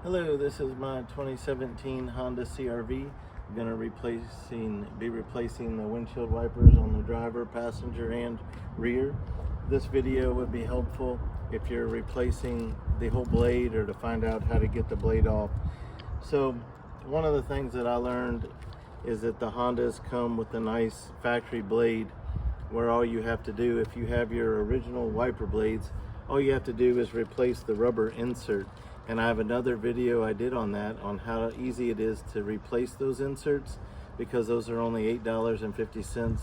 Hello, this is my 2017 Honda CR-V. I'm going to be replacing the windshield wipers on the driver, passenger, and rear. This video would be helpful if you're replacing the whole blade or to find out how to get the blade off. So one of the things that I learned is that the Hondas come with a nice factory blade where all you have to do, if you have your original wiper blades, all you have to do is replace the rubber insert. And I have another video I did on that, on how easy it is to replace those inserts, because those are only $8.50,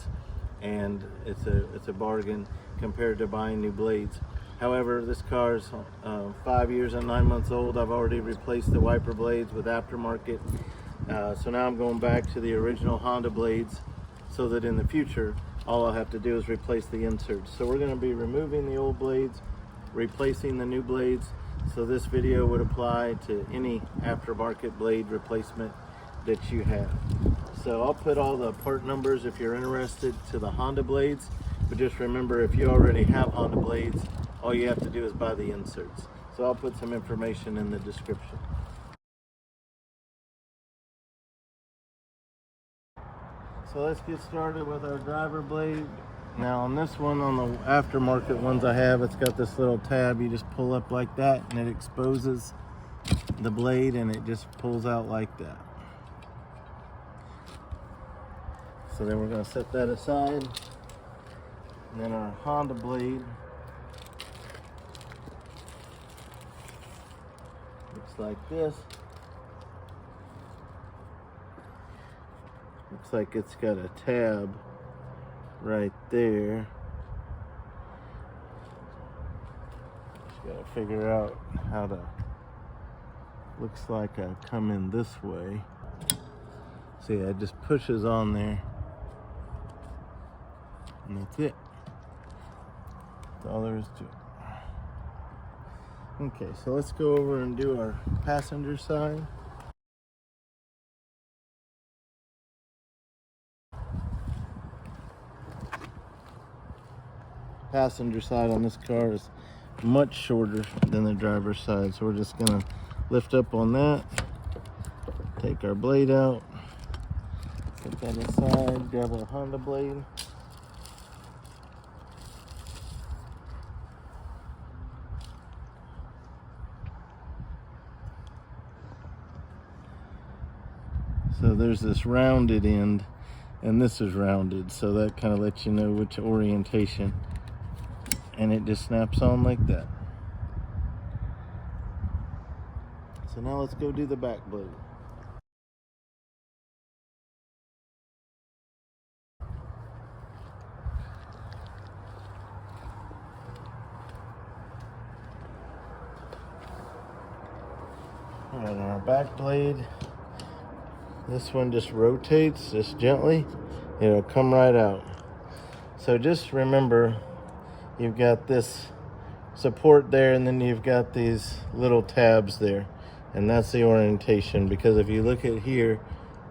and it's a bargain compared to buying new blades. However, this car's 5 years and 9 months old. I've already replaced the wiper blades with aftermarket. So now I'm going back to the original Honda blades, so that in the future, all I'll have to do is replace the inserts. So we're going to be removing the old blades, replacing the new blades. So this video would apply to any aftermarket blade replacement that you have. So I'll put all the part numbers, if you're interested, to the Honda blades. But just remember, if you already have Honda blades, all you have to do is buy the inserts. So I'll put some information in the description. So let's get started with our driver blade. Now on this one, on the aftermarket ones I have, it's got this little tab you just pull up like that, and it exposes the blade and it just pulls out like that. So then we're going to set that aside. And then our Honda blade looks like this. Looks like it's got a tab right there. Just gotta figure out how to, looks like I come in this way. See, it just pushes on there, and that's it. That's all there is to it. Okay, so let's go over and do our passenger side. Passenger side on this car is much shorter than the driver's side, so we're just gonna lift up on that, take our blade out, put that aside, grab our Honda blade, so there's this rounded end and this is rounded, so that kind of lets you know which orientation. And it just snaps on like that. So now let's go do the back blade. All right, on our back blade, this one just rotates just gently. It'll come right out. So just remember, you've got this support there, and then you've got these little tabs there, and that's the orientation. Because if you look at here,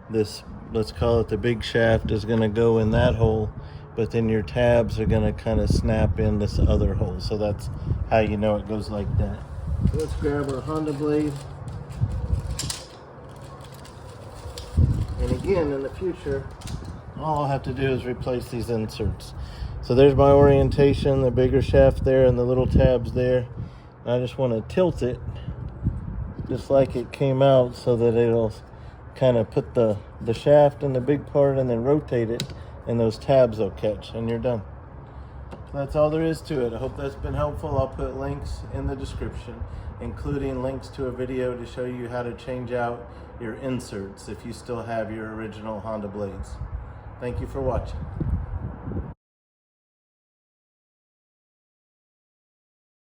this, let's call it the big shaft, is going to go in that hole, but then your tabs are going to kind of snap in this other hole. So that's how you know it goes like that. So let's grab our Honda blade, and again, in the future, all I'll have to do is replace these inserts. So there's my orientation, the bigger shaft there and the little tabs there. I just want to tilt it just like it came out, so that it'll kind of put the shaft in the big part, and then rotate it, and those tabs will catch, and you're done. So that's all there is to it. I hope that's been helpful. I'll put links in the description, including links to a video to show you how to change out your inserts if you still have your original Honda blades. Thank you for watching.